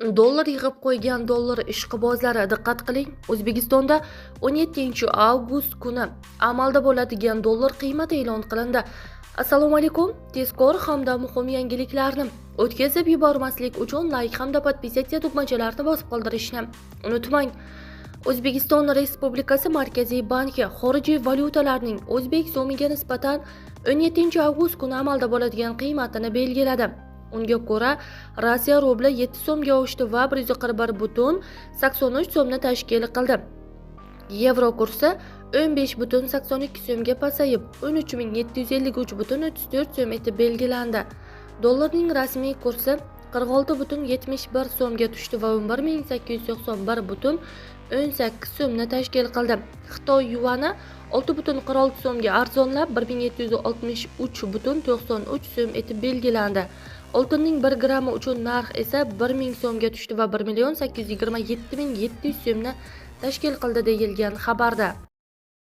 Dollar yig'ib qo'ygan dollar ishqibozlari diqqat qiling. O'zbekistonda 17-avgust kuni amalda bo'ladigan dollar qiymati e'lon qilindi. Assalomu alaykum. Tezkor hamda muhim yangiliklarni o'tkazib yubormaslik uchun like hamda podpisatsiya tugmachalarini bosib qoldirishni unutmang. O'zbekiston Respublikasi Markaziy banki xorijiy valyutalarning o'zbek so'miga nisbatan 17-avgust kuni amalda bo'ladigan qiymatini belgiladi. Unga ko'ra, Rossiya rubli 7 so'mga oshdi va 141,83 so'mni tashkil qildi. Yevro kursi 15,82 so'mga pasayib, 13,753,34 so'm etib belgilandi. Dollarning rasmiy kursi 46,71 so'mga tushdi va 11,891,18 so'mni tashkil qildi. Xitoy yuani 6,46 so'mga arzonlab 1763,93 so'm etib belgilandi. Oltinning 1 grammi uchun narx esa 1000 so'mga tushdi va 1,827,700 so'mni tashkil qildi deyilgan xabarda.